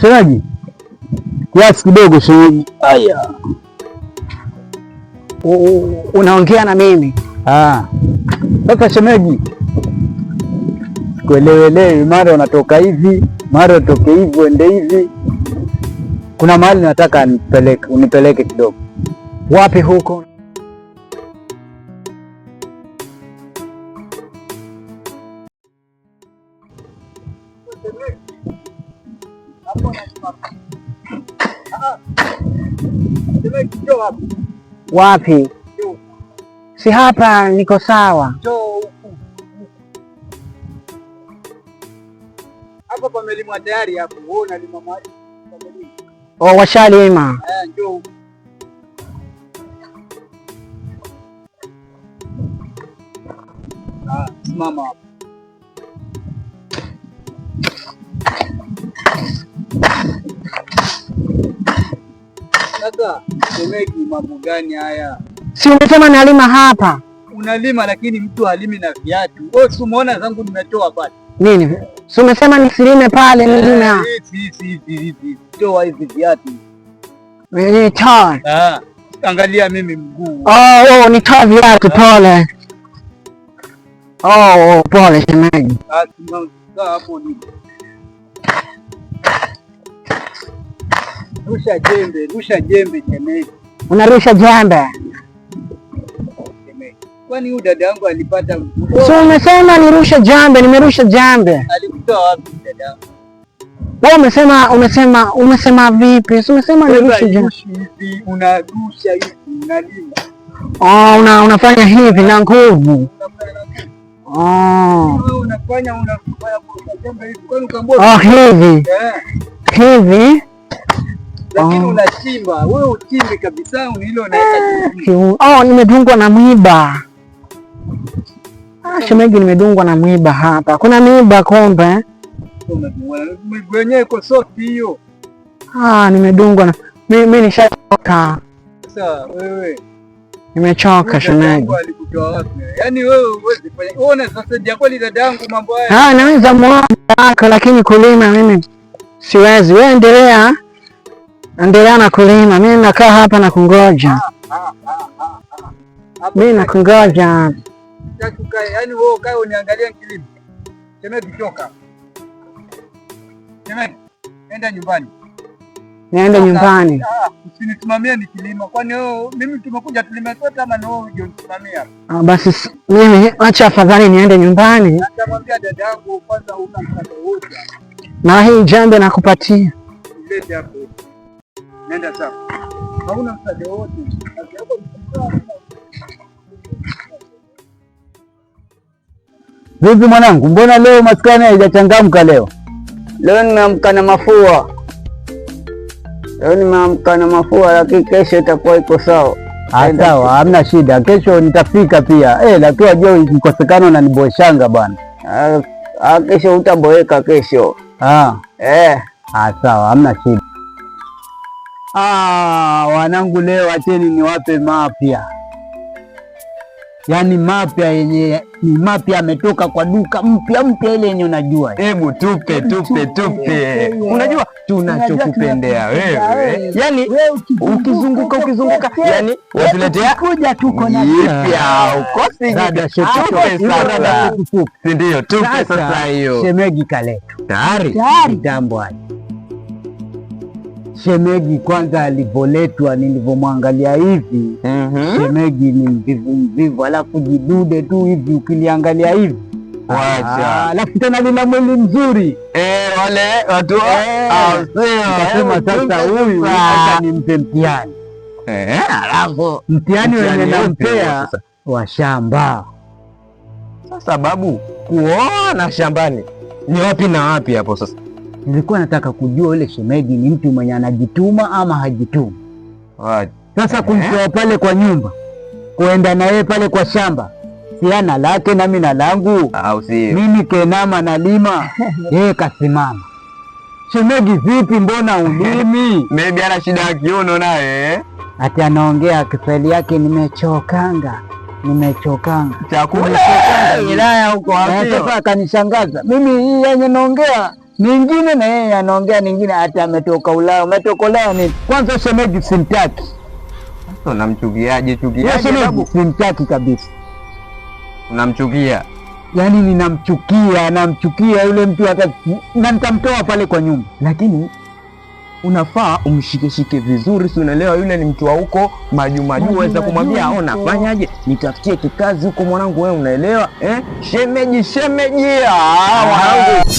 Shemeji, kiasi kidogo shemeji. Aya, unaongea na mimi? Sasa shemeji, sikuelewelewi, mara unatoka hivi, mara utoke hivi uende hivi. Kuna mahali nataka unipeleke kidogo. Wapi huko? Wapi? Si hapa niko sawa. Hapo pamelimwa tayari hapo. Wewe unalima maji. Oh, washalima. Njoo. Simama hapo. Sasa shemeji, mambo gani haya? Si umesema nalima hapa? Unalima lakini mtu halimi na viatu. Wewe si umeona zangu nimetoa pale. Nini? Si umesema nisilime pale nilime. Toa hivi viatu. Ni toa. Angalia mimi mguu. Ni toa viatu pole. Pole shemeji. Hapo ni. Rusha jembe shemeji. Unarusha jembe? Kwani huyu dada yangu alipata So umesema nirusha jembe, nimerusha jembe. Alikutoa wapi dada yangu? Wewe umesema vipi? So umesema nirusha jembe. Unarusha hivi, unalima. Unafanya hivi na nguvu. Unafanya jembe hivi. Kwani ukaambia hivi. Hivi. Lakini unachimba, wewe uchimbe kabisa hilo unaweka. Nimedungwa na mwiba. Shemeji, nimedungwa na mwiba hapa. Kuna mwiba kombe. Mwiba wenyewe iko soft hiyo. Nimedungwa na mimi nishachoka. Sasa wewe nimechoka shemeji. Alikutoa wapi? Yaani wewe uweze fanya. Uone sasa jakoli dada yangu mambo haya. Naweza mwaka lakini kulima mimi siwezi. Wewe endelea na kulima. Mimi nakaa hapa na kungoja. Mimi nakungoja. Yaani wewe ukae uniangalie kilimo. Shemeji toka. Shemeji, enda nyumbani. Niende nyumbani. Usinisimamie nikilima. Kwani wewe mimi tumekuja tulime sote ama ni wewe ndio unisimamia? Basi mimi acha afadhali niende nyumbani. Nitamwambia dada yangu kwanza una msaada wote. Na hii jembe nakupatia. Ilete hapo. Nenda sasa. Hauna msaada wote. Vipi mwanangu, mbona leo maskani haijachangamka leo? Leo nimeamka na mafua. Lakini kesho itakuwa iko sawa. Sawa, hamna shida. Kesho nitafika pia. Lakini wajua ikikosekana unaniboeshanga bwana. Kesho utaboeka kesho. Sawa, hamna shida. Wanangu, leo acheni niwape mapya. Yaani mapya yenye ni mapya, ametoka kwa duka mpya ile yenye unajua. Hebu tupe. Unajua tunachokupendea wewe. Yaani ukizunguka yaani watuletea kuja tuko na ukosi dada shochote sana. Si ndio? Tupe sasa hiyo. Shemeji kaletu. Tayari. Jambo hili. Shemeji kwanza alivoletwa nilivyomwangalia hivi. Shemeji ni mvivu, alafu jidude tu hivi ukiliangalia hivi. Wacha. Alafu tena lina mwili mzuri. Wale watu nikasema sasa huyu acha nimpe mtihani. Alafu mtihani wenye nampea wa shamba. Sasa babu, kuona shambani ni wapi na wapi hapo sasa? Nilikuwa nataka kujua yule shemeji ni mtu mwenye anajituma ama hajituma. Sasa kumtoa pale kwa nyumba kuenda na yeye pale kwa shamba, si ana lake nami na langu. Mimi kenama na lima yeye kasimama. Shemeji vipi, mbona ulimi? Maybe ana shida ya kiuno naye. Ati anaongea Kiswahili yake nimechokanga. Chakula wilaya huko wapi? Sasa akanishangaza. Mimi hii yenye naongea Ningine na yeye anaongea ningine, hata ametoka Ulaya. Umetoka Ulaya nini? Kwanza shemeji simtaki. Sasa unamchukiaje? Chukiaje babu? Simtaki kabisa. Unamchukia? Yaani namchukia yule mtu, hata na nitamtoa pale kwa nyumba. Lakini unafaa umshike vizuri, si unaelewa? Yule ni mtu wa huko majuu, waweza kumwambia ona fanyaje, nitafutie kikazi huko mwanangu, wewe unaelewa? Shemeji wanangu.